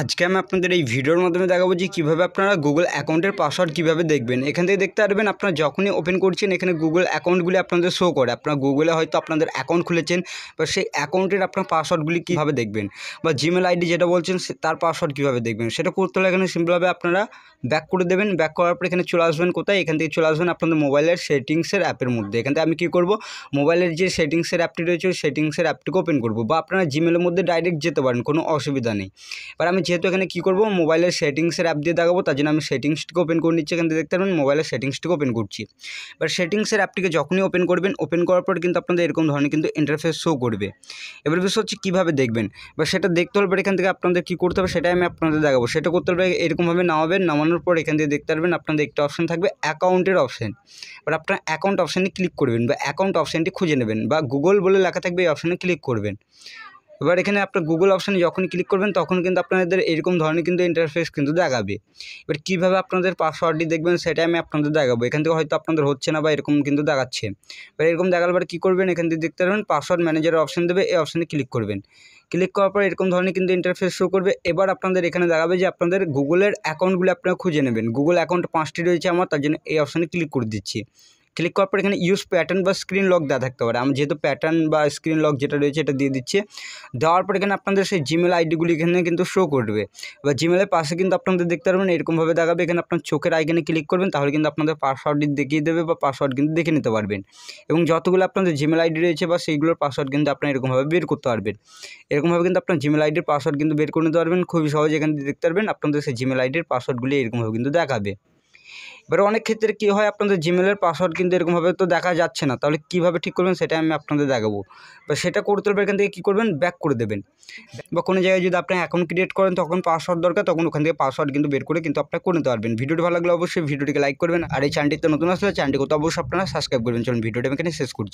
আজকে আমি আপনাদের এই ভিডিওর মাধ্যমে দেখাবো যে কীভাবে আপনারা গুগল অ্যাকাউন্টের পাসওয়ার্ড কীভাবে দেখবেন। এখান থেকে দেখতে পারবেন আপনারা যখনই ওপেন করছেন এখানে গুগল অ্যাকাউন্টগুলি আপনাদের শো করে। আপনারা গুগলে হয়তো আপনাদের অ্যাকাউন্ট খুলেছেন বা সেই অ্যাকাউন্টের আপনার পাসওয়ার্ডগুলি কীভাবে দেখবেন বা জিমেল আইডি যেটা বলছেন তার পাসওয়ার্ড কীভাবে দেখবেন সেটা করতে হলে এখানে সিম্পলভাবে আপনারা ব্যাক করে দেবেন। ব্যাক করার পর এখানে চলে আসবেন কোথায়, এখান থেকে চলে আসবেন আপনাদের মোবাইলের সেটিংসের অ্যাপের মধ্যে। এখান থেকে আমি কী করব, মোবাইলের যে সেটিংসের অ্যাপটি রয়েছে ওই সেটিংসের অ্যাপটিকে ওপেন করব বা আপনারা জিমেলের মধ্যে ডাইরেক্ট যেতে পারেন, কোনো অসুবিধা নেই। এবার আমি যেহেতু এখানে কী করব, মোবাইলের সেটিংসের অ্যাপ দিয়ে দেখাবো, তার জন্য আমি সেটিংসটিকে ওপেন করে নিচ্ছি। এখান থেকে দেখতে পাবেন মোবাইলের সেটিংসটিকে ওপেন করছি। এবার সেটিংসের অ্যাপটিকে যখনই ওপেন করবেন, ওপেন করার পর কিন্তু আপনাদের এরকম ধরনের কিন্তু ইন্টারফেস শো করবে। এবার বিষয় হচ্ছে কীভাবে দেখবেন বা সেটা দেখতে হলে এখান থেকে আপনাদের কী করতে হবে সেটাই আমি আপনাদের দেখাবো। সেটা করতে হলে এরকমভাবে নামাবেন, নামানোর পর এখান থেকে দেখতে পারবেন আপনাদের একটা অপশান থাকবে অ্যাকাউন্টের অপশান। এবার আপনার অ্যাকাউন্ট অপশানে ক্লিক করবেন বা অ্যাকাউন্ট অপশানটি খুঁজে নেবেন বা গুগল বলে লেখা থাকবে এই অপশানে ক্লিক করবেন। এবার এখানে আপনার গুগল অপশানে যখনই ক্লিক করবেন তখন কিন্তু আপনাদের এরকম ধরনের কিন্তু ইন্টারফেস কিন্তু দেখাবে। এবার কীভাবে আপনাদের পাসওয়ার্ডটি দেখবেন সেটাই আমি আপনাদের দেখাবো। এখান থেকে হয়তো আপনাদের হচ্ছে না বা এরকম কিন্তু দেখাচ্ছে। এবার এরকম দেখার পরে কী করবেন, এখান থেকে দেখতে পারবেন পাসওয়ার্ড ম্যানেজারের অপশান দেবে, এই অপশানে ক্লিক করবেন। ক্লিক করার পর এরকম ধরনের কিন্তু ইন্টারফেস শো করবে। এবার আপনাদের এখানে দেখাবে যে আপনাদের গুগলের অ্যাকাউন্টগুলো আপনারা খুঁজে নেবেন। গুগল অ্যাকাউন্ট 5টি রয়েছে আমার, তার জন্য এই অপশানে ক্লিক করে দিচ্ছি। ক্লিক করার পর এখানে ইউজ প্যাটার্ন বা স্ক্রিন লক দেওয়া থাকতে পারে। আমি যেহেতু প্যাটার্ন বা স্ক্রিন লক যেটা রয়েছে এটা দিয়ে দিচ্ছে। দেওয়ার পর এখানে আপনাদের সেই জিমেল আইডিগুলি এখানে কিন্তু শো করবে। এবার জিমেলের পাশে কিন্তু আপনাদের দেখতে পারবেন এরকমভাবে দেখাবে। এখানে আপনার চোখের আইকনে ক্লিক করবেন, তাহলে কিন্তু আপনাদের পাসওয়ার্ডটি দেখিয়ে দেবে বা পাসওয়ার্ড কিন্তু দেখে নিতে পারবেন। এবং যতগুলো আপনাদের জিমেল আইডি রয়েছে বা সেইগুলোর পাসওয়ার্ড কিন্তু আপনারা এরকমভাবে বের করতে পারবেন। এরকমভাবে কিন্তু আপনার জিমেল আইডির পাসওয়ার্ড কিন্তু বের করে নিতে পারবেন খুবই সহজে। এখানে দেখতে পারবেন আপনাদের সেই জিমেল আইডির পাসওয়ার্ডগুলি এরকমভাবে কিন্তু দেখাবে। এবার অনেক ক্ষেত্রে কী হয়, আপনাদের জিমেলের পাসওয়ার্ড কিন্তু এরকমভাবে তো দেখা যাচ্ছে না, তাহলে কীভাবে ঠিক করবেন সেটাই আমি আপনাদের দেখাবো। বা সেটা করতে হলে এখান থেকে কী করবেন, ব্যাক করে দেবেন। বা কোনো জায়গায় যদি আপনি অ্যাকাউন্ট ক্রিয়েট করেন তখন পাসওয়ার্ড দরকার, তখন ওখান থেকে পাসওয়ার্ড কিন্তু বের করে কিন্তু আপনারা করে নিতে পারবেন। ভিডিওটি ভালো লাগলে অবশ্যই ভিডিওটিকে লাইক করবেন, আর এই চ্যানেলটিতে নতুন আসলে চ্যানেলটিকে তো অবশ্যই আপনারা সাবস্ক্রাইব করবেন। চলুন ভিডিওটা আমি এখানে শেষ করছি।